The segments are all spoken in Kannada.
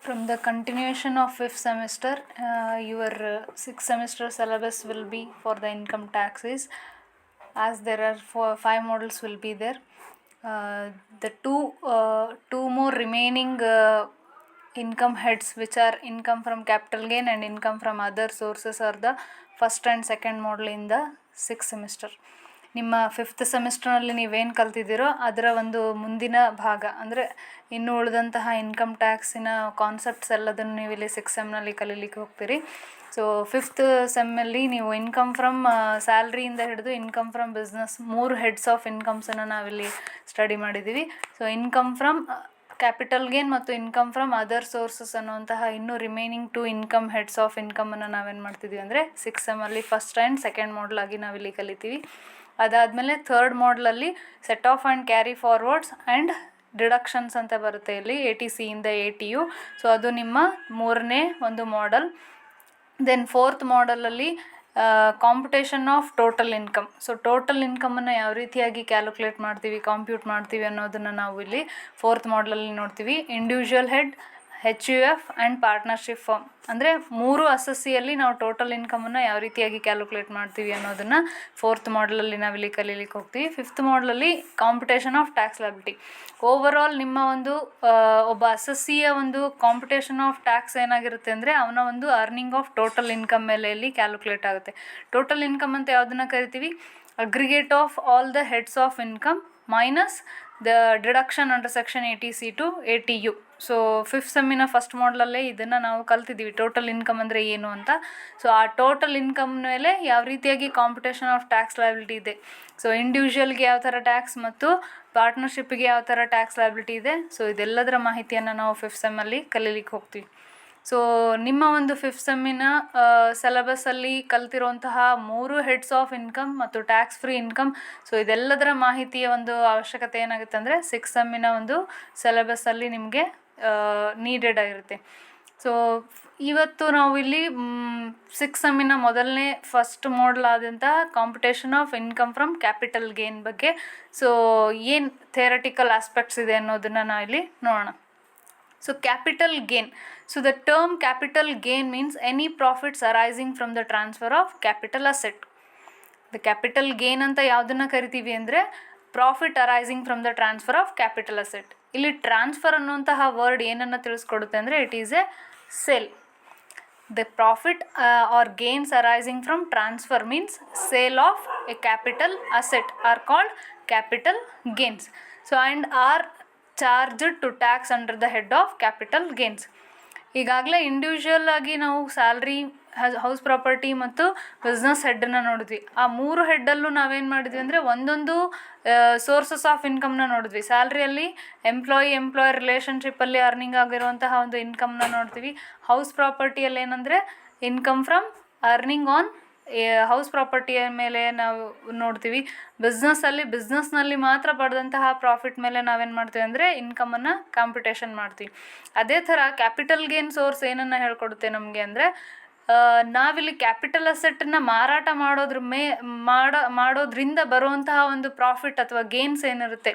From the continuation of fifth semester, your sixth semester syllabus will be for the income taxes, as there are five models will be there. The two more remaining income heads, which are income from capital gain and income from other sources, are the first and second model in the sixth semester. ನಿಮ್ಮ ಫಿಫ್ತ್ ಸೆಮಿಸ್ಟರ್ನಲ್ಲಿ ನೀವೇನು ಕಲ್ತಿದ್ದೀರೋ ಅದರ ಒಂದು ಮುಂದಿನ ಭಾಗ ಅಂದರೆ ಇನ್ನು ಉಳಿದಂತಹ ಇನ್ಕಮ್ ಟ್ಯಾಕ್ಸಿನ ಕಾನ್ಸೆಪ್ಟ್ಸ್ ಎಲ್ಲದನ್ನು ನೀವು ಇಲ್ಲಿ ಸಿಕ್ಸ್ ಸೆಮ್ನಲ್ಲಿ ಕಲೀಲಿಕ್ಕೆ ಹೋಗ್ತೀರಿ. ಸೊ ಫಿಫ್ತ್ ಸೆಮ್ಮಲ್ಲಿ ನೀವು ಇನ್ಕಮ್ ಫ್ರಮ್ ಸ್ಯಾಲ್ರಿಯಿಂದ ಹಿಡಿದು income from business 3 heads of ಇನ್ಕಮ್ಸನ್ನು ನಾವಿಲ್ಲಿ ಸ್ಟಡಿ ಮಾಡಿದ್ದೀವಿ. So income from capital gain ಮತ್ತು ಇನ್ಕಮ್ ಫ್ರಮ್ ಅದರ್ ಸೋರ್ಸಸ್ ಅನ್ನುವಂತಹ ಇನ್ನೂ ರಿಮೈನಿಂಗ್ 2 ಇನ್ಕಮ್ ಹೆಡ್ಸ್ ಆಫ್ ಇನ್ಕಮನ್ನು ನಾವೇನು ಮಾಡ್ತಿದ್ದೀವಿ ಅಂದರೆ ಸಿಕ್ಸ್ ಸೆಮ್ಮಲ್ಲಿ ಫಸ್ಟ್ ಆ್ಯಂಡ್ ಸೆಕೆಂಡ್ ಮಾಡಲಾಗಿ ನಾವಿಲ್ಲಿ ಕಲಿತೀವಿ. ಅದಾದಮೇಲೆ ಥರ್ಡ್ ಮಾಡಲಲ್ಲಿ set off and carry forwards and deductions ಅಂತ ಬರುತ್ತೆ ಇಲ್ಲಿ ATC ಇಂದ ATU. ಸೊ ಅದು ನಿಮ್ಮ ಮೂರನೇ ಒಂದು ಮಾಡಲ್. ದೆನ್ ಫೋರ್ತ್ ಮಾಡಲಲ್ಲಿ computation of total income. So total ಇನ್ಕಮನ್ನು ಯಾವ ರೀತಿಯಾಗಿ ಕ್ಯಾಲ್ಕುಲೇಟ್ ಮಾಡ್ತೀವಿ, ಕಾಂಪ್ಯೂಟ್ ಮಾಡ್ತೀವಿ ಅನ್ನೋದನ್ನು ನಾವು ಇಲ್ಲಿ ಫೋರ್ತ್ ಮಾಡಲಲ್ಲಿ ನೋಡ್ತೀವಿ. Individual head, HUF and partnership firm ಅಂದರೆ 3 ಅಸಸ್ಸಿಯಲ್ಲಿ ನಾವು ಟೋಟಲ್ ಇನ್ಕಮನ್ನು ಯಾವ ರೀತಿಯಾಗಿ ಕ್ಯಾಲ್ಕುಲೇಟ್ ಮಾಡ್ತೀವಿ ಅನ್ನೋದನ್ನು ಫೋರ್ತ್ ಮಾಡಲಲ್ಲಿ ನಾವಿಲ್ಲಿ ಕಲೀಲಿಕ್ಕೆ ಹೋಗ್ತೀವಿ. ಫಿಫ್ತ್ ಮಾಡಲಲ್ಲಿ computation of tax liability. Overall ನಿಮ್ಮ ಒಂದು ಒಬ್ಬ ಅಸಸ್ಸಿಯ ಒಂದು ಕಾಂಪಿಟೇಷನ್ ಆಫ್ ಟ್ಯಾಕ್ಸ್ ಏನಾಗಿರುತ್ತೆ ಅಂದರೆ ಅವನ ಒಂದು ಅರ್ನಿಂಗ್ ಆಫ್ ಟೋಟಲ್ ಇನ್ಕಮ್ ಮೇಲೆ ಇಲ್ಲಿ ಕ್ಯಾಲ್ಕುಲೇಟ್ ಆಗುತ್ತೆ. ಟೋಟಲ್ ಇನ್ಕಮ್ ಅಂತ ಯಾವುದನ್ನು ಕರಿತೀವಿ? Aggregate of all the heads of income minus the deduction under section ATC to ATU. So fifth ಸೆಮ್ಮಿನ ಫಸ್ಟ್ ಮಾಡಲಲ್ಲೇ ಇದನ್ನು ನಾವು ಕಲ್ತಿದ್ದೀವಿ, ಟೋಟಲ್ ಇನ್ಕಮ್ ಅಂದರೆ ಏನು ಅಂತ. ಸೊ ಆ ಟೋಟಲ್ ಇನ್ಕಮ್ ಮೇಲೆ ಯಾವ ರೀತಿಯಾಗಿ ಕಾಂಪಿಟೇಷನ್ ಆಫ್ ಟ್ಯಾಕ್ಸ್ ಲಯಬಿಲಿಟಿ ಇದೆ, ಸೊ ಇಂಡಿವಿಜುವಲ್ಗೆ ಯಾವ ಥರ ಟ್ಯಾಕ್ಸ್ ಮತ್ತು ಪಾರ್ಟ್ನರ್ಶಿಪ್ಗೆ ಯಾವ ಥರ ಟ್ಯಾಕ್ಸ್ ಲಯಬಿಲಿಟಿ ಇದೆ, ಸೊ ಇದೆಲ್ಲದರ ಮಾಹಿತಿಯನ್ನು ನಾವು ಫಿಫ್ತ್ ಸೆಮ್ಮಲ್ಲಿ ಕಲೀಲಿಕ್ಕೆ ಹೋಗ್ತೀವಿ. ಸೊ ನಿಮ್ಮ ಒಂದು ಫಿಫ್ತ್ ಸೆಮ್ಮಿನ ಸಿಲೆಬಸ್ಸಲ್ಲಿ ಕಲ್ತಿರುವಂತಹ 3 ಹೆಡ್ಸ್ ಆಫ್ ಇನ್ಕಮ್ ಮತ್ತು ಟ್ಯಾಕ್ಸ್ ಫ್ರೀ ಇನ್ಕಮ್, ಸೊ ಇದೆಲ್ಲದರ ಮಾಹಿತಿಯ ಒಂದು ಅವಶ್ಯಕತೆ ಏನಾಗುತ್ತೆ ಅಂದರೆ ಸಿಕ್ಸ್ ಸೆಮ್ಮಿನ ಒಂದು ಸಿಲೆಬಸ್ಸಲ್ಲಿ ನಿಮಗೆ ನೀಡೆಡ್ ಆಗಿರುತ್ತೆ. ಸೊ ಇವತ್ತು ನಾವು ಇಲ್ಲಿ ಸಿಕ್ಸ್ ಸೆಮ್ಮಿನ ಮೊದಲನೇ ಫಸ್ಟ್ ಮಾಡಲ್ ಆದಂತಹ competition of income from capital gain ಬಗ್ಗೆ ಸೊ ಏನು ಥಿಯರಟಿಕಲ್ ಆಸ್ಪೆಕ್ಟ್ಸ್ ಇದೆ ಅನ್ನೋದನ್ನು ನಾವು ಇಲ್ಲಿ ನೋಡೋಣ. So capital gain. So the term capital gain means any profits arising from the transfer of capital asset. The capital gain ಅಂತ ಯಾವುದನ್ನು ಕರಿತೀವಿ ಅಂದರೆ profit arising from the transfer of capital asset. ಇಲ್ಲಿ ಟ್ರಾನ್ಸ್ಫರ್ ಅನ್ನುವಂತಹ ವರ್ಡ್ ಏನನ್ನು ತಿಳಿಸ್ಕೊಡುತ್ತೆ ಅಂದರೆ it is a sale. The profit or gains arising from transfer means sale of a capital asset are called capital gains. So and are charged to tax under the head of capital gains. ಈಗಾಗಲೇ ಇಂಡಿವಿಜುವಲ್ ಆಗಿ ನಾವು ಸ್ಯಾಲ್ರಿ, ಹೌಸ್ ಪ್ರಾಪರ್ಟಿ ಮತ್ತು ಬಿಸ್ನೆಸ್ ಹೆಡ್ಡನ್ನು ನೋಡಿದ್ವಿ. ಆ 3 ಹೆಡ್ಡಲ್ಲೂ ನಾವೇನು ಮಾಡಿದ್ವಿ ಅಂದರೆ ಒಂದೊಂದು ಸೋರ್ಸಸ್ ಆಫ್ ಇನ್ಕಮ್ನ ನೋಡಿದ್ವಿ. ಸ್ಯಾಲ್ರಿಯಲ್ಲಿ ಎಂಪ್ಲಾಯರ್ ರಿಲೇಷನ್ಶಿಪ್ಪಲ್ಲಿ ಅರ್ನಿಂಗ್ ಆಗಿರುವಂತಹ ಒಂದು ಇನ್ಕಮ್ನ ನೋಡ್ತೀವಿ. ಹೌಸ್ ಪ್ರಾಪರ್ಟಿಯಲ್ಲಿ ಏನಂದರೆ income from earning on house ಪ್ರಾಪರ್ಟಿಯ ಮೇಲೆ ನಾವು ನೋಡ್ತೀವಿ. ಬಿಸ್ನೆಸ್ನಲ್ಲಿ ಮಾತ್ರ ಪಡೆದಂತಹ ಪ್ರಾಫಿಟ್ ಮೇಲೆ ನಾವೇನು ಮಾಡ್ತೀವಿ ಅಂದರೆ ಇನ್ಕಮನ್ನು ಕಾಂಪಿಟೇಷನ್ ಮಾಡ್ತೀವಿ. ಅದೇ ಥರ ಕ್ಯಾಪಿಟಲ್ ಗೇನ್ ಸೋರ್ಸ್ ಏನನ್ನು ಹೇಳ್ಕೊಡುತ್ತೆ ನಮಗೆ ಅಂದರೆ ನಾವಿಲ್ಲಿ ಕ್ಯಾಪಿಟಲ್ ಅಸೆಟ್ಟನ್ನು ಮಾರಾಟ ಮಾಡೋದ್ರಿಂದ ಬರುವಂತಹ ಒಂದು ಪ್ರಾಫಿಟ್ ಅಥವಾ ಗೇನ್ಸ್ ಏನಿರುತ್ತೆ,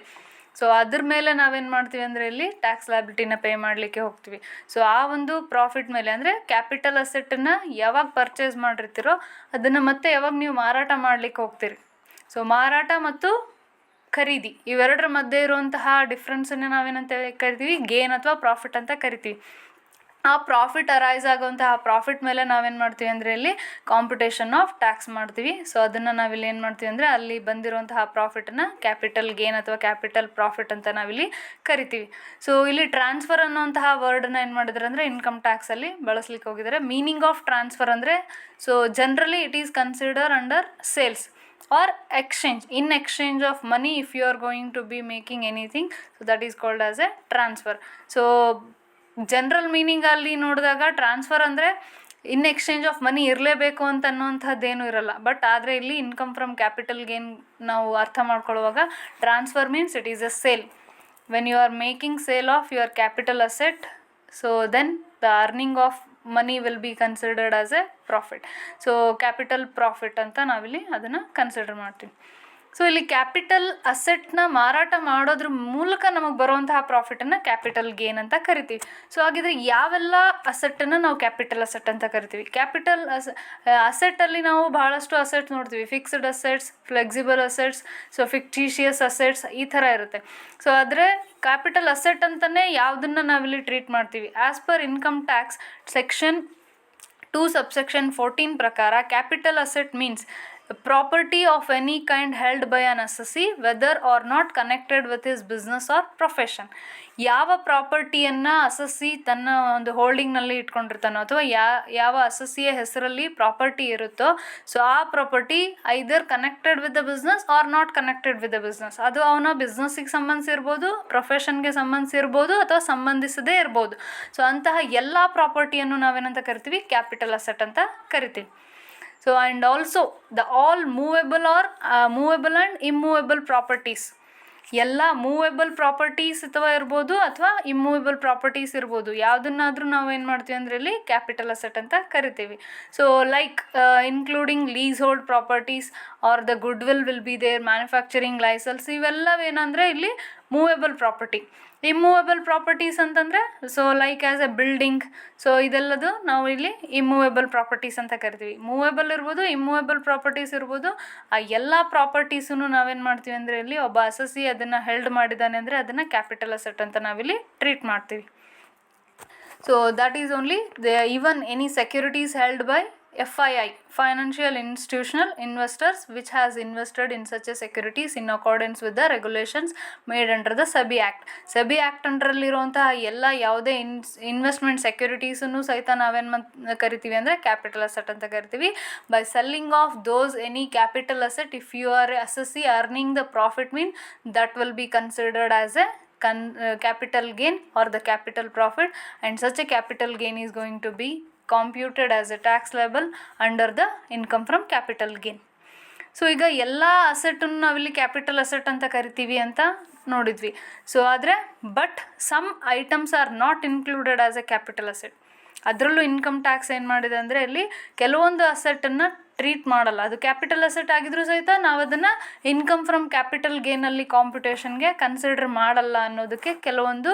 ಸೊ ಅದ್ರ ಮೇಲೆ ನಾವೇನು ಮಾಡ್ತೀವಿ ಅಂದರೆ ಇಲ್ಲಿ ಟ್ಯಾಕ್ಸ್ ಲಯಬಿಲಿಟಿನ ಪೇ ಮಾಡಲಿಕ್ಕೆ ಹೋಗ್ತೀವಿ. ಸೊ ಆ ಒಂದು ಪ್ರಾಫಿಟ್ ಮೇಲೆ ಅಂದರೆ ಕ್ಯಾಪಿಟಲ್ ಅಸೆಟ್ಟನ್ನು ಯಾವಾಗ ಪರ್ಚೇಸ್ ಮಾಡಿರ್ತೀರೋ ಅದನ್ನು ಮತ್ತೆ ಯಾವಾಗ ನೀವು ಮಾರಾಟ ಮಾಡಲಿಕ್ಕೆ ಹೋಗ್ತೀರಿ. ಸೊ ಮಾರಾಟ ಮತ್ತು ಖರೀದಿ ಇವೆರಡರ ಮಧ್ಯೆ ಇರುವಂತಹ ಡಿಫ್ರೆನ್ಸನ್ನು ನಾವೇನಂತ ಕರಿತೀವಿ? ಗೇನ್ ಅಥವಾ ಪ್ರಾಫಿಟ್ ಅಂತ ಕರಿತೀವಿ. ಆ ಪ್ರಾಫಿಟ್ ಅರೈಸ್ ಆಗುವಂತಹ ಪ್ರಾಫಿಟ್ ಮೇಲೆ ನಾವೇನು ಮಾಡ್ತೀವಿ ಅಂದರೆ ಇಲ್ಲಿ ಕಾಂಪಿಟೇಷನ್ ಆಫ್ ಟ್ಯಾಕ್ಸ್ ಮಾಡ್ತೀವಿ. ಸೊ ಅದನ್ನು ನಾವಿಲ್ಲಿ ಏನು ಮಾಡ್ತೀವಿ ಅಂದರೆ ಅಲ್ಲಿ ಬಂದಿರುವಂತಹ ಪ್ರಾಫಿಟನ್ನು ಕ್ಯಾಪಿಟಲ್ ಗೇನ್ ಅಥವಾ ಕ್ಯಾಪಿಟಲ್ ಪ್ರಾಫಿಟ್ ಅಂತ ನಾವಿಲ್ಲಿ ಕರಿತೀವಿ. ಸೊ ಇಲ್ಲಿ ಟ್ರಾನ್ಸ್ಫರ್ ಅನ್ನುವಂತಹ ವರ್ಡನ್ನ ಏನು ಮಾಡಿದ್ರೆ ಅಂದರೆ ಇನ್ಕಮ್ ಟ್ಯಾಕ್ಸಲ್ಲಿ ಬಳಸ್ಲಿಕ್ಕೆ ಹೋಗಿದ್ದಾರೆ. ಮೀನಿಂಗ್ ಆಫ್ ಟ್ರಾನ್ಸ್ಫರ್ ಅಂದರೆ so generally it is consider under sales or exchange. In exchange of money, if you are going to be making anything, so that is called as a transfer. So general ಮೀನಿಂಗಲ್ಲಿ ನೋಡಿದಾಗ ಟ್ರಾನ್ಸ್ಫರ್ ಅಂದರೆ ಇನ್ ಎಕ್ಸ್ಚೇಂಜ್ ಆಫ್ ಮನಿ ಇರಲೇಬೇಕು ಅಂತ ಅನ್ನೋಂಥದ್ದೇನೂ ಇರಲ್ಲ. ಬಟ್ ಆದರೆ ಇಲ್ಲಿ ಇನ್ಕಮ್ ಫ್ರಮ್ ಕ್ಯಾಪಿಟಲ್ ಗೇನ್ ನಾವು ಅರ್ಥ ಮಾಡ್ಕೊಳ್ಳುವಾಗ transfer means it is a sale. When you are making sale of your capital asset, so then the earning of money will be considered as a profit. So capital profit ಅಂತ ನಾವಿಲ್ಲಿ ಅದನ್ನು ಕನ್ಸಿಡರ್ ಮಾಡ್ತೀವಿ. ಸೊ ಇಲ್ಲಿ ಕ್ಯಾಪಿಟಲ್ ಅಸೆಟ್ನ ಮಾರಾಟ ಮಾಡೋದ್ರ ಮೂಲಕ ನಮಗೆ ಬರುವಂತಹ ಪ್ರಾಫಿಟನ್ನು ಕ್ಯಾಪಿಟಲ್ ಗೇನ್ ಅಂತ ಕರಿತೀವಿ. ಸೊ ಹಾಗಿದ್ರೆ ಯಾವೆಲ್ಲ ಅಸೆಟ್ಟನ್ನು ನಾವು ಕ್ಯಾಪಿಟಲ್ ಅಸೆಟ್ ಅಂತ ಕರಿತೀವಿ? ಕ್ಯಾಪಿಟಲ್ ಅಸೆಟ್ಟಲ್ಲಿ ನಾವು ಬಹಳಷ್ಟು ಅಸೆಟ್ಸ್ ನೋಡ್ತೀವಿ. Fixed assets, flexible assets, so fictitious assets ಈ ಥರ ಇರುತ್ತೆ. ಸೊ ಆದರೆ ಕ್ಯಾಪಿಟಲ್ ಅಸೆಟ್ ಅಂತಲೇ ಯಾವುದನ್ನು ನಾವಿಲ್ಲಿ ಟ್ರೀಟ್ ಮಾಡ್ತೀವಿ. As per income tax section 2 subsection 14 ಪ್ರಕಾರ capital asset means property of any kind held by an assessee whether or not connected with his business or profession. ಯಾವ ಪ್ರಾಪರ್ಟಿಯನ್ನು ಅಸಸಿ ತನ್ನ ಒಂದು ಹೋಲ್ಡಿಂಗ್ನಲ್ಲಿ ಇಟ್ಕೊಂಡಿರ್ತಾನೋ ಅಥವಾ ಯಾವ ಅಸಸಿಯ ಹೆಸರಲ್ಲಿ ಪ್ರಾಪರ್ಟಿ ಇರುತ್ತೋ, ಸೊ ಆ property either connected with the business or not connected with the business. ಅದು ಅವನ ಬಿಸ್ನೆಸ್ಸಿಗೆ ಸಂಬಂಧಿಸಿರ್ಬೋದು, ಪ್ರೊಫೆಷನ್ಗೆ ಸಂಬಂಧಿಸಿರ್ಬೋದು ಅಥವಾ ಸಂಬಂಧಿಸದೇ ಇರ್ಬೋದು. ಸೊ ಅಂತಹ ಎಲ್ಲ ಪ್ರಾಪರ್ಟಿಯನ್ನು ನಾವೇನಂತ ಕರಿತೀವಿ? ಕ್ಯಾಪಿಟಲ್ ಅಸೆಟ್ ಅಂತ ಕರಿತೀವಿ. So and also the all movable or movable and immovable properties, ಎಲ್ಲ ಮೂವೇಬಲ್ ಪ್ರಾಪರ್ಟೀಸ್ ಅಥವಾ ಇರ್ಬೋದು ಅಥವಾ ಇಮ್ಮೂವೇಬಲ್ ಪ್ರಾಪರ್ಟೀಸ್ ಇರ್ಬೋದು, ಯಾವುದನ್ನಾದರೂ ನಾವು ಏನು ಮಾಡ್ತೀವಿ ಅಂದರೆ ಇಲ್ಲಿ ಕ್ಯಾಪಿಟಲ್ ಅಸೆಟ್ ಅಂತ ಕರಿತೀವಿ. So like including leasehold properties or the goodwill be there, manufacturing license, ಇವೆಲ್ಲವೇನಂದರೆ ಇಲ್ಲಿ ಮೂವೇಬಲ್ ಪ್ರಾಪರ್ಟಿ. ಇಮ್ಮೂವೇಬಲ್ ಪ್ರಾಪರ್ಟೀಸ್ ಅಂತಂದರೆ so like as a building, so ಇದೆಲ್ಲದು ನಾವು ಇಲ್ಲಿ ಇಮ್ಮೂವೇಬಲ್ ಪ್ರಾಪರ್ಟೀಸ್ ಅಂತ ಕರಿತೀವಿ. ಮೂವೇಬಲ್ ಇರ್ಬೋದು, ಇಮ್ಮೂವೇಬಲ್ ಪ್ರಾಪರ್ಟೀಸ್ ಇರ್ಬೋದು. ಆ ಎಲ್ಲ ಪ್ರಾಪರ್ಟೀಸನ್ನು ನಾವೇನು ಮಾಡ್ತೀವಿ ಅಂದರೆ ಇಲ್ಲಿ ಒಬ್ಬ ಅಸಸಿ ಅದನ್ನು ಹೆಲ್ಡ್ ಮಾಡಿದ್ದಾನೆ ಅಂದರೆ ಅದನ್ನು ಕ್ಯಾಪಿಟಲ್ ಅಸೆಟ್ ಅಂತ ನಾವಿಲ್ಲಿ ಟ್ರೀಟ್ ಮಾಡ್ತೀವಿ. So that is only even any securities held by FII, financial institutional investors which has invested in such a securities in accordance with the regulations made under the SEBI Act. SEBI Act ಅಂಡರಲ್ಲಿರುವಂತಹ ಎಲ್ಲ ಯಾವುದೇ ಇನ್ವೆಸ್ಟ್ಮೆಂಟ್ ಸೆಕ್ಯೂರಿಟೀಸನ್ನು ಸಹಿತ ನಾವೇನು ಕರಿತೀವಿ ಅಂದರೆ ಕ್ಯಾಪಿಟಲ್ ಅಸೆಟ್ ಅಂತ ಕರಿತೀವಿ. By selling of those any capital asset, if you are assessee earning the profit mean that will be considered as a capital gain or the capital profit, and such a capital gain is going to be computed as a tax liable under the income from capital gain. So ಈಗ ಎಲ್ಲ ಅಸೆಟನ್ನು ನಾವಿಲ್ಲಿ ಕ್ಯಾಪಿಟಲ್ ಅಸೆಟ್ ಅಂತ ಕರಿತೀವಿ ಅಂತ ನೋಡಿದ್ವಿ. ಸೊ ಆದರೆ but some items are not included as a capital asset. ಅದರಲ್ಲೂ ಇನ್ಕಮ್ ಟ್ಯಾಕ್ಸ್ ಏನು ಮಾಡಿದೆ ಅಂದರೆ ಇಲ್ಲಿ ಕೆಲವೊಂದು ಅಸೆಟನ್ನು ಟ್ರೀಟ್ ಮಾಡಲ್ಲ. ಅದು ಕ್ಯಾಪಿಟಲ್ ಅಸೆಟ್ ಆಗಿದ್ರೂ ಸಹಿತ ನಾವು ಅದನ್ನು ಇನ್ಕಮ್ ಫ್ರಮ್ ಕ್ಯಾಪಿಟಲ್ ಗೇನಲ್ಲಿ ಕಾಂಪಿಟೇಷನ್ಗೆ ಕನ್ಸಿಡರ್ ಮಾಡಲ್ಲ ಅನ್ನೋದಕ್ಕೆ ಕೆಲವೊಂದು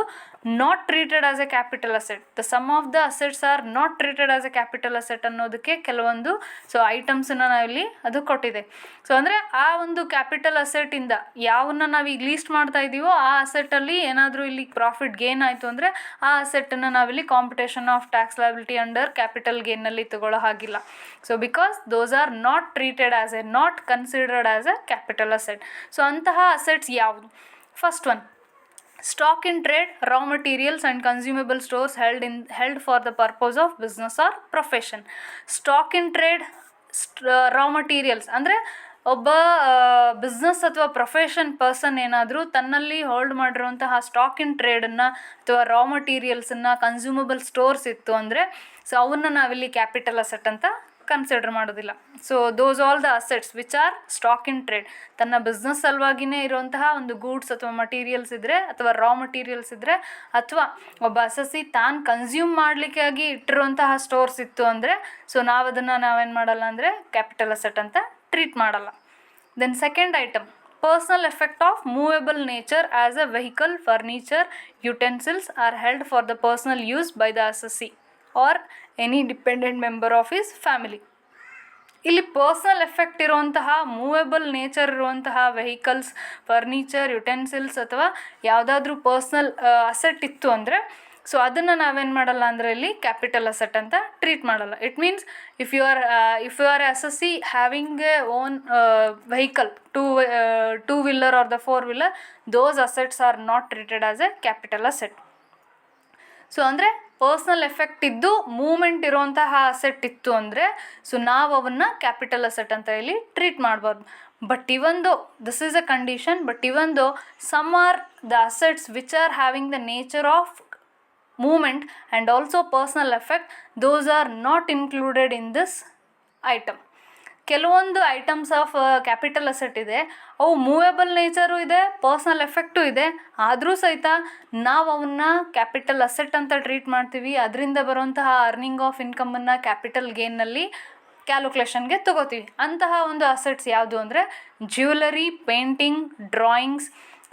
not treated as a capital asset, the sum of the assets are not treated as a capital asset ಅನ್ನೋದಕ್ಕೆ ಕೆಲವೊಂದು ಸೊ ಐಟಮ್ಸನ್ನು ನಾವಿಲ್ಲಿ ಅದು ಕೊಟ್ಟಿದೆ. ಸೊ ಅಂದರೆ ಆ ಒಂದು ಕ್ಯಾಪಿಟಲ್ ಅಸೆಟಿಂದ ಯಾವನ್ನ ನಾವು ಈಗ ಲೀಸ್ಟ್ ಮಾಡ್ತಾ ಇದ್ದೀವೋ ಆ ಅಸೆಟಲ್ಲಿ ಏನಾದರೂ ಇಲ್ಲಿ ಪ್ರಾಫಿಟ್ ಗೇನ್ ಆಯಿತು ಅಂದರೆ ಆ ಅಸೆಟನ್ನು ನಾವಿಲ್ಲಿ computation of tax liability under capital ಗೇನ್ನಲ್ಲಿ ತಗೊಳ್ಳೋ ಹಾಗಿಲ್ಲ. So because those are not treated as a, not considered as a capital asset. So ಅಂತಹ ಅಸೆಟ್ಸ್ ಯಾವುದು? First one, stock in trade, raw materials and consumable stores held for the purpose of business or profession. Stock in trade, raw materials ಅಂದರೆ ಒಬ್ಬ ಬಿಸ್ನೆಸ್ ಅಥವಾ ಪ್ರೊಫೆಷನ್ ಪರ್ಸನ್ ಏನಾದರೂ ತನ್ನಲ್ಲಿ ಹೋಲ್ಡ್ ಮಾಡಿರುವಂತಹ ಸ್ಟಾಕ್ ಇನ್ ಟ್ರೇಡನ್ನು ಅಥವಾ ರಾ ಮಟೀರಿಯಲ್ಸನ್ನು ಕನ್ಸ್ಯೂಮಬಲ್ ಸ್ಟೋರ್ಸ್ ಇತ್ತು ಅಂದರೆ ಸೊ ಅವನ್ನ ನಾವಿಲ್ಲಿ ಕ್ಯಾಪಿಟಲ್ ಅಸೆಟ್ ಅಂತ ಕನ್ಸಿಡರ್ ಮಾಡೋದಿಲ್ಲ. So those all the assets which R stock in trade, ತನ್ನ ಬಿಸ್ನೆಸ್ ಸಲುವಾಗಿಯೇ ಇರುವಂತಹ ಒಂದು ಗೂಡ್ಸ್ ಅಥವಾ ಮಟೀರಿಯಲ್ಸ್ ಇದ್ದರೆ ಅಥವಾ ರಾ ಮಟೀರಿಯಲ್ಸ್ ಇದ್ದರೆ ಅಥವಾ ಒಬ್ಬ ಅಸಸಿ ತಾನು ಕನ್ಸ್ಯೂಮ್ ಮಾಡಲಿಕ್ಕಾಗಿ ಇಟ್ಟಿರುವಂತಹ ಸ್ಟೋರ್ಸ್ ಇತ್ತು ಅಂದರೆ ಸೊ ನಾವೇನು ಮಾಡಲ್ಲ ಅಂದರೆ ಕ್ಯಾಪಿಟಲ್ ಅಸೆಟ್ ಅಂತ ಟ್ರೀಟ್ ಮಾಡಲ್ಲ. Then second item, personal effect of movable nature as a vehicle, furniture, utensils or held for the personal use by the assessee or any dependent member of his family. ಇಲ್ಲಿ ಪರ್ಸನಲ್ ಎಫೆಕ್ಟ್ ಇರುವಂತಹ ಮೂವೇಬಲ್ ನೇಚರ್ ಇರುವಂತಹ ವೆಹಿಕಲ್ಸ್, ಫರ್ನಿಚರ್, ಯುಟೆನ್ಸಿಲ್ಸ್ ಅಥವಾ ಯಾವುದಾದ್ರೂ ಪರ್ಸ್ನಲ್ ಅಸೆಟ್ ಇತ್ತು ಅಂದರೆ ಸೊ ಅದನ್ನು ನಾವೇನು ಮಾಡಲ್ಲ ಅಂದರೆ ಇಲ್ಲಿ ಕ್ಯಾಪಿಟಲ್ ಅಸೆಟ್ ಅಂತ ಟ್ರೀಟ್ ಮಾಡಲ್ಲ. It means if you are assessee having a own vehicle, two wheeler or the four wheeler, those assets are not treated as a capital asset. So ಅಂದರೆ ಪರ್ಸ್ನಲ್ ಎಫೆಕ್ಟ್ ಇದ್ದು ಮೂಮೆಂಟ್ ಇರುವಂತಹ ಅಸೆಟ್ ಇತ್ತು ಅಂದರೆ ಸೊ ನಾವು ಅವನ್ನ ಕ್ಯಾಪಿಟಲ್ ಅಸೆಟ್ ಅಂತ ಇಲ್ಲಿ ಟ್ರೀಟ್ ಮಾಡಬಾರ್ದು. But even though this is a condition, but even though some are the assets which are having the nature of movement and also personal effect, those are not included in this item. ಕೆಲವೊಂದು ಐಟಮ್ಸ್ ಆಫ್ ಕ್ಯಾಪಿಟಲ್ ಅಸೆಟ್ ಇದೆ, ಅವು ಮೂವೇಬಲ್ ನೇಚರು ಇದೆ, ಪರ್ಸ್ನಲ್ ಎಫೆಕ್ಟು ಇದೆ, ಆದರೂ ಸಹಿತ ನಾವು ಅವನ್ನ ಕ್ಯಾಪಿಟಲ್ ಅಸೆಟ್ ಅಂತ ಟ್ರೀಟ್ ಮಾಡ್ತೀವಿ. ಅದರಿಂದ ಬರುವಂತಹ ಅರ್ನಿಂಗ್ ಆಫ್ ಇನ್ಕಮನ್ನು ಕ್ಯಾಪಿಟಲ್ ಗೇನ್ನಲ್ಲಿ ಕ್ಯಾಲ್ಕುಲೇಷನ್ಗೆ ತಗೋತೀವಿ. ಅಂತಹ ಒಂದು ಅಸೆಟ್ಸ್ ಯಾವುದು ಅಂದರೆ jewellery, painting, drawings,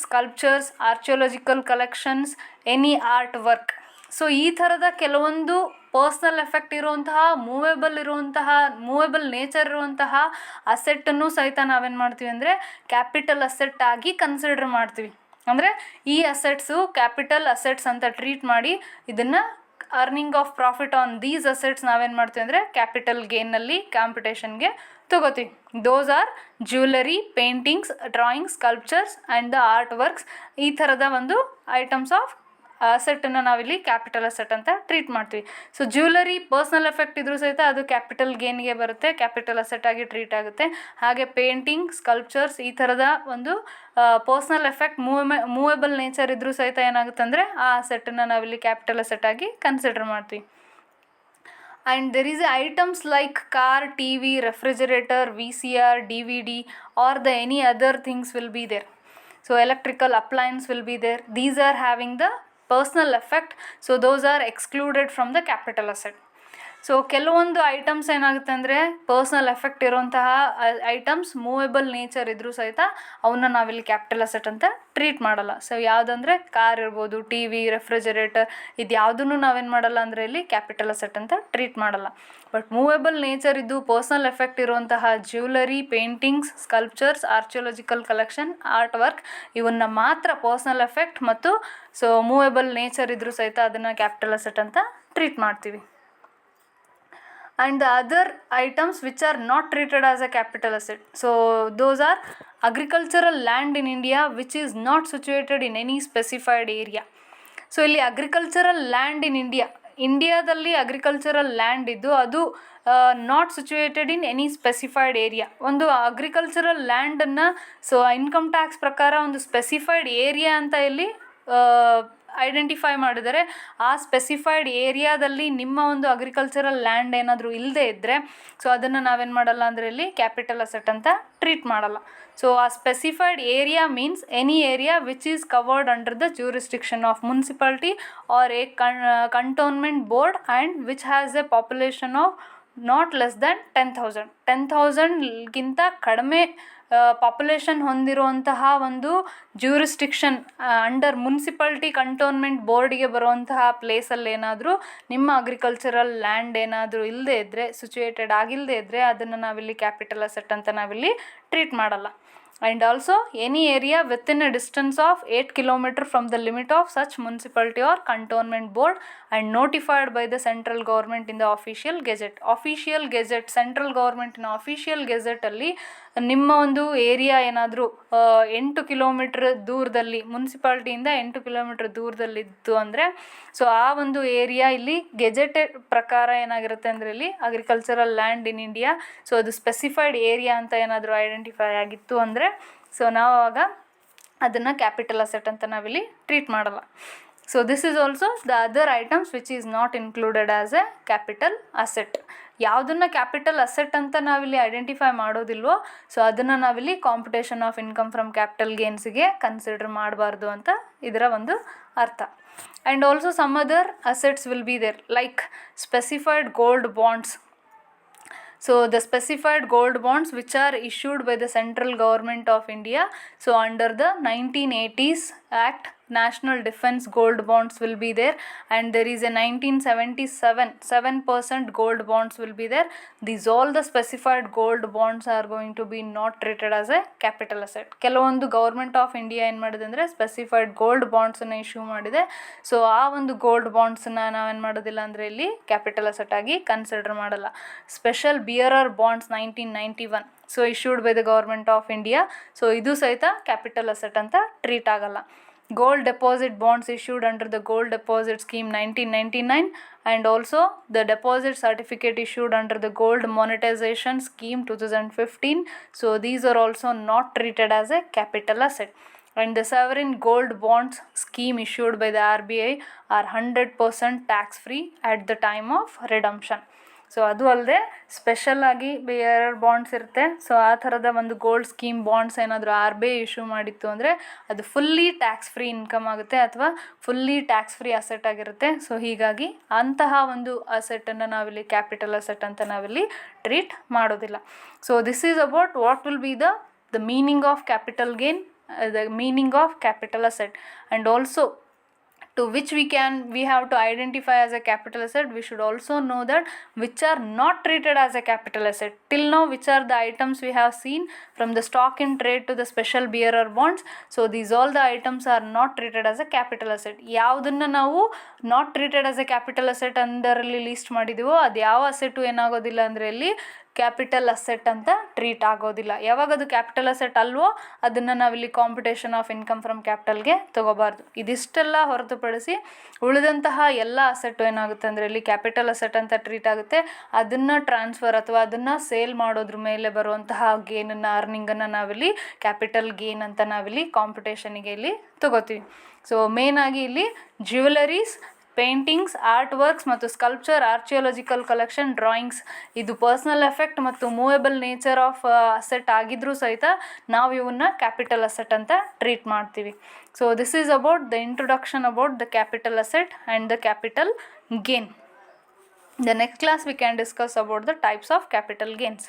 sculptures, archaeological collections, any art work. So ಈ ಥರದ ಕೆಲವೊಂದು ಪರ್ಸ್ನಲ್ ಎಫೆಕ್ಟ್ ಇರುವಂತಹ ಮೂವೇಬಲ್ ನೇಚರ್ ಇರುವಂತಹ ಅಸೆಟ್ಟನ್ನು ಸಹಿತ ನಾವೇನು ಮಾಡ್ತೀವಿ ಅಂದರೆ ಕ್ಯಾಪಿಟಲ್ ಅಸೆಟ್ ಆಗಿ ಕನ್ಸಿಡರ್ ಮಾಡ್ತೀವಿ. ಅಂದರೆ ಈ ಅಸೆಟ್ಸು ಕ್ಯಾಪಿಟಲ್ ಅಸೆಟ್ಸ್ ಅಂತ ಟ್ರೀಟ್ ಮಾಡಿ ಇದನ್ನು earning of profit on these assets ನಾವೇನು ಮಾಡ್ತೀವಿ ಅಂದರೆ ಕ್ಯಾಪಿಟಲ್ ಗೇನ್ನಲ್ಲಿ ಕಾಂಪಿಟೇಷನ್ಗೆ ತಗೋತೀವಿ. Those are jewellery, paintings, drawings, sculptures and the art works. ಈ ಥರದ ಒಂದು ಐಟಮ್ಸ್ ಆಫ್ ಅಸೆಟ್ಟನ್ನು ನಾವಿಲ್ಲಿ ಕ್ಯಾಪಿಟಲ್ ಅಸೆಟ್ ಅಂತ ಟ್ರೀಟ್ ಮಾಡ್ತೀವಿ. ಸೊ ಜ್ಯುವೆಲರಿ ಪರ್ಸ್ನಲ್ ಎಫೆಕ್ಟ್ ಇದ್ರೂ ಸಹಿತ ಅದು ಕ್ಯಾಪಿಟಲ್ ಗೇನ್ಗೆ ಬರುತ್ತೆ, ಕ್ಯಾಪಿಟಲ್ ಅಸೆಟ್ ಆಗಿ ಟ್ರೀಟ್ ಆಗುತ್ತೆ. ಹಾಗೆ ಪೇಂಟಿಂಗ್, ಸ್ಕಲ್ಪ್ಚರ್ಸ್ ಈ ಥರದ ಒಂದು ಪರ್ಸ್ನಲ್ ಎಫೆಕ್ಟ್ ಮೂವೇಬಲ್ ನೇಚರ್ ಇದ್ರೂ ಸಹಿತ ಏನಾಗುತ್ತೆ ಅಂದರೆ ಆ ಅಸೆಟ್ಟನ್ನು ನಾವಿಲ್ಲಿ ಕ್ಯಾಪಿಟಲ್ ಅಸೆಟ್ ಆಗಿ ಕನ್ಸಿಡರ್ ಮಾಡ್ತೀವಿ. And there is items like car, TV, refrigerator, VCR, DVD or the any other things will be there. So electrical appliance will be there. These are having the personal effect. So those are excluded from the capital asset. So ಕೆಲವೊಂದು ಐಟಮ್ಸ್ ಏನಾಗುತ್ತೆ ಅಂದರೆ ಪರ್ಸ್ನಲ್ ಎಫೆಕ್ಟ್ ಇರುವಂತಹ ಐಟಮ್ಸ್ ಮೂವೇಬಲ್ ನೇಚರ್ ಇದ್ರೂ ಸಹಿತ ಅವನ್ನ ನಾವಿಲ್ಲಿ ಕ್ಯಾಪಿಟಲ್ ಅಸೆಟ್ ಅಂತ ಟ್ರೀಟ್ ಮಾಡಲ್ಲ. ಸೊ ಯಾವುದಂದರೆ ಕಾರ್ ಇರ್ಬೋದು, ಟಿ ವಿ, ರೆಫ್ರಿಜರೇಟರ್, ಇದು ಯಾವುದನ್ನು ನಾವೇನು ಮಾಡಲ್ಲ ಅಂದರೆ ಇಲ್ಲಿ ಕ್ಯಾಪಿಟಲ್ ಅಸೆಟ್ ಅಂತ ಟ್ರೀಟ್ ಮಾಡಲ್ಲ. ಬಟ್ ಮೂವೇಬಲ್ ನೇಚರ್ ಇದ್ದು ಪರ್ಸ್ನಲ್ ಎಫೆಕ್ಟ್ ಇರುವಂತಹ jewellery, paintings, sculptures, archaeological collection, art work ಇವನ್ನ ಮಾತ್ರ ಪರ್ಸ್ನಲ್ ಎಫೆಕ್ಟ್ ಮತ್ತು ಸೊ ಮೂವೇಬಲ್ ನೇಚರ್ ಇದ್ರೂ ಸಹಿತ ಅದನ್ನು ಕ್ಯಾಪಿಟಲ್ ಅಸೆಟ್ ಅಂತ ಟ್ರೀಟ್ ಮಾಡ್ತೀವಿ. And the other items which are not treated as a capital asset. So those are agricultural land in India which is not situated in any specified area. So ಇಲ್ಲಿ ಅಗ್ರಿಕಲ್ಚರಲ್ ಲ್ಯಾಂಡ್ ಇನ್ ಇಂಡಿಯಾದಲ್ಲಿ ಅಗ್ರಿಕಲ್ಚರಲ್ ಲ್ಯಾಂಡ್ ಇದ್ದು ಅದು not situated in any specified area. ಒಂದು ಅಗ್ರಿಕಲ್ಚರಲ್ ಲ್ಯಾಂಡನ್ನು ಸೊ ಇನ್ಕಮ್ ಟ್ಯಾಕ್ಸ್ ಪ್ರಕಾರ ಒಂದು ಸ್ಪೆಸಿಫೈಡ್ ಏರಿಯಾ ಅಂತ ಇಲ್ಲಿ ಐಡೆಂಟಿಫೈ ಮಾಡಿದರೆ ಆ ಸ್ಪೆಸಿಫೈಡ್ ಏರಿಯಾದಲ್ಲಿ ನಿಮ್ಮ ಒಂದು ಅಗ್ರಿಕಲ್ಚರಲ್ ಲ್ಯಾಂಡ್ ಏನಾದರೂ ಇಲ್ಲದೆ ಇದ್ದರೆ ಸೊ ಅದನ್ನು ನಾವೇನು ಮಾಡಲ್ಲ ಅಂದರೆ ಇಲ್ಲಿ ಕ್ಯಾಪಿಟಲ್ ಅಸೆಟ್ ಅಂತ ಟ್ರೀಟ್ ಮಾಡಲ್ಲ. So a specified area means any area which is covered under the jurisdiction of municipality or a cantonment board and which has a population of not less than 10,000. 10,000ಗಿಂತ ಕಡಿಮೆ ಪಾಪ್ಯುಲೇಷನ್ ಹೊಂದಿರುವಂತಹ ಒಂದು ಜ್ಯೂರಿಸ್ಡಿಕ್ಷನ್ ಅಂಡರ್ ಮುನ್ಸಿಪಾಲಿಟಿ ಕಂಟೋನ್ಮೆಂಟ್ ಬೋರ್ಡಿಗೆ ಬರುವಂತಹ ಪ್ಲೇಸಲ್ಲಿ ಏನಾದರೂ ನಿಮ್ಮ ಅಗ್ರಿಕಲ್ಚರಲ್ ಲ್ಯಾಂಡ್ ಏನಾದರೂ ಇಲ್ಲದೆ ಇದ್ದರೆ, ಸಿಚುವೇಟೆಡ್ ಆಗಿಲ್ಲದೆ ಇದ್ದರೆ ಅದನ್ನು ನಾವಿಲ್ಲಿ ಕ್ಯಾಪಿಟಲ್ ಅಸೆಟ್ ಅಂತ ನಾವಿಲ್ಲಿ ಟ್ರೀಟ್ ಮಾಡಲ್ಲ. And also any area within a distance of 8 km from the limit of such municipality or cantonment board and notified by the central government in the official gazette. Official gazette, central government in official gazette ಅಲ್ಲಿ ನಿಮ್ಮ ಒಂದು ಏರಿಯಾ ಏನಾದರೂ 8 ಕಿಲೋಮೀಟ್ರ್ ದೂರದಲ್ಲಿ ಮುನ್ಸಿಪಾಲ್ಟಿಯಿಂದ 8 ಕಿಲೋಮೀಟ್ರ್ ದೂರದಲ್ಲಿತ್ತು ಅಂದರೆ ಸೊ ಆ ಒಂದು ಏರಿಯಾ ಇಲ್ಲಿ ಗೆಜೆಟೆಡ್ ಪ್ರಕಾರ ಏನಾಗಿರುತ್ತೆ ಅಂದರೆ ಇಲ್ಲಿ agricultural land in India. So ಅದು ಸ್ಪೆಸಿಫೈಡ್ ಏರಿಯಾ ಅಂತ ಏನಾದರೂ ಐಡೆಂಟಿಫೈ ಆಗಿತ್ತು ಅಂದರೆ ಸೊ ನಾವು ಆವಾಗ ಅದನ್ನು ಕ್ಯಾಪಿಟಲ್ ಅಸೆಟ್ ಅಂತ ನಾವಿಲ್ಲಿ ಟ್ರೀಟ್ ಮಾಡಲ್ಲ. So this is also the other items which is not included as a capital asset. ಯಾವುದನ್ನು ಕ್ಯಾಪಿಟಲ್ ಅಸೆಟ್ ಅಂತ ನಾವಿಲ್ಲಿ ಐಡೆಂಟಿಫೈ ಮಾಡೋದಿಲ್ವೋ ಸೊ ಅದನ್ನು ನಾವಿಲ್ಲಿ computation of income from capital ಗೇನ್ಸ್ಗೆ ಕನ್ಸಿಡರ್ ಮಾಡಬಾರ್ದು ಅಂತ ಇದರ ಒಂದು ಅರ್ಥ. And also some other assets will be there like specified gold bonds. So the specified gold bonds which are issued by the central government of India, so under the 1980s Act, National Defense Gold Bonds will be there, and there is a 1977 7% gold bonds will be there. These all the specified gold bonds are going to be not treated as a capital asset. ಕೆಲವೊಂದು ಗೌರ್ಮೆಂಟ್ ಆಫ್ ಇಂಡಿಯಾ ಏನು ಮಾಡಿದೆ ಅಂದರೆ ಸ್ಪೆಸಿಫೈಡ್ ಗೋಲ್ಡ್ ಬಾಂಡ್ಸನ್ನು ಇಶ್ಯೂ ಮಾಡಿದೆ. ಸೊ ಆ ಒಂದು ಗೋಲ್ಡ್ ಬಾಂಡ್ಸನ್ನು ನಾವೇನು ಮಾಡೋದಿಲ್ಲ ಅಂದರೆ ಇಲ್ಲಿ ಕ್ಯಾಪಿಟಲ್ ಅಸೆಟ್ ಆಗಿ ಕನ್ಸಿಡರ್ ಮಾಡಲ್ಲ. Special bearer bonds 1991 so issued by the government of India, so ಇದು ಸಹಿತ ಕ್ಯಾಪಿಟಲ್ ಅಸೆಟ್ ಅಂತ ಟ್ರೀಟ್ ಆಗಲ್ಲ. Gold deposit bonds issued under the gold deposit scheme 1999 and also the deposit certificate issued under the gold monetization scheme 2015. So these are also not treated as a capital asset. And the sovereign gold bonds scheme issued by the RBI are 100% tax free at the time of redemption. So ಅದು ಅಲ್ಲದೆ ಸ್ಪೆಷಲ್ ಆಗಿ ಬೇರೆ ಬಾಂಡ್ಸ್ ಇರುತ್ತೆ. ಸೊ ಆ ಥರದ ಒಂದು ಗೋಲ್ಡ್ ಸ್ಕೀಮ್ ಬಾಂಡ್ಸ್ ಏನಾದರೂ RBI ಇಶ್ಯೂ ಮಾಡಿತ್ತು ಅಂದರೆ ಅದು ಫುಲ್ಲಿ ಟ್ಯಾಕ್ಸ್ ಫ್ರೀ ಇನ್ಕಮ್ ಆಗುತ್ತೆ ಅಥವಾ ಫುಲ್ಲಿ ಟ್ಯಾಕ್ಸ್ ಫ್ರೀ ಅಸೆಟ್ ಆಗಿರುತ್ತೆ. ಸೊ ಹೀಗಾಗಿ ಅಂತಹ ಒಂದು ಅಸೆಟನ್ನು ನಾವಿಲ್ಲಿ ಕ್ಯಾಪಿಟಲ್ ಅಸೆಟ್ ಅಂತ ನಾವಿಲ್ಲಿ ಟ್ರೀಟ್ ಮಾಡೋದಿಲ್ಲ. So this is about what will be the meaning of capital gain, the meaning of capital asset, and also to which we have to identify as a capital asset. We should also know that which are not treated as a capital asset. Till now, which are the items we have seen, from the stock in trade to the special bearer bonds. So these all the items are not treated as a capital asset. ಯಾವುದನ್ನು ನಾವು not treated as a capital asset ಅಂದರಲ್ಲಿ ಲೀಸ್ಟ್ ಮಾಡಿದೀವೋ ಅದು ಯಾವ ಅಸೆಟು ಏನಾಗೋದಿಲ್ಲ ಅಂದರೆ ಇಲ್ಲಿ ಕ್ಯಾಪಿಟಲ್ ಅಸೆಟ್ ಅಂತ ಟ್ರೀಟ್ ಆಗೋದಿಲ್ಲ. ಯಾವಾಗ ಅದು ಕ್ಯಾಪಿಟಲ್ ಅಸೆಟ್ ಅಲ್ವೋ ಅದನ್ನು ನಾವಿಲ್ಲಿ ಕಾಂಪಿಟೇಷನ್ ಆಫ್ ಇನ್ಕಮ್ ಫ್ರಮ್ ಕ್ಯಾಪಿಟಲ್ಗೆ ತೊಗೋಬಾರ್ದು. ಇದಿಷ್ಟೆಲ್ಲ ಹೊರತುಪಡಿಸಿ ಉಳಿದಂತಹ ಎಲ್ಲ ಅಸೆಟ್ಟು ಏನಾಗುತ್ತೆ ಅಂದರೆ ಇಲ್ಲಿ ಕ್ಯಾಪಿಟಲ್ ಅಸೆಟ್ ಅಂತ ಟ್ರೀಟ್ ಆಗುತ್ತೆ. ಅದನ್ನು ಟ್ರಾನ್ಸ್ಫರ್ ಅಥವಾ ಅದನ್ನು ಸೇಲ್ ಮಾಡೋದ್ರ ಮೇಲೆ ಬರುವಂತಹ ಗೇನನ್ನು, ಅರ್ನಿಂಗನ್ನು ನಾವಿಲ್ಲಿ ಕ್ಯಾಪಿಟಲ್ ಗೇನ್ ಅಂತ ನಾವಿಲ್ಲಿ ಕಾಂಪಿಟೇಷನಿಗೆ ಇಲ್ಲಿ ತೊಗೋತೀವಿ. ಸೊ ಮೇನಾಗಿ ಇಲ್ಲಿ ಜ್ಯುವೆಲರೀಸ್, ಪೇಂಟಿಂಗ್ಸ್, ಆರ್ಟ್ ವರ್ಕ್ಸ್ ಮತ್ತು ಸ್ಕಲ್ಪ್ಚರ್, ಆರ್ಚಿಯಾಲಜಿಕಲ್ ಕಲೆಕ್ಷನ್, ಡ್ರಾಯಿಂಗ್ಸ್ ಇದು ಪರ್ಸ್ನಲ್ ಎಫೆಕ್ಟ್ ಮತ್ತು ಮೂವೇಬಲ್ ನೇಚರ್ ಆಫ್ ಅಸೆಟ್ ಆಗಿದ್ರೂ ಸಹಿತ ನಾವು ಇವನ್ನ ಕ್ಯಾಪಿಟಲ್ ಅಸೆಟ್ ಅಂತ ಟ್ರೀಟ್ ಮಾಡ್ತೀವಿ. So this is about the introduction about the capital asset and the capital gain. The next class we can discuss about the types of capital gains.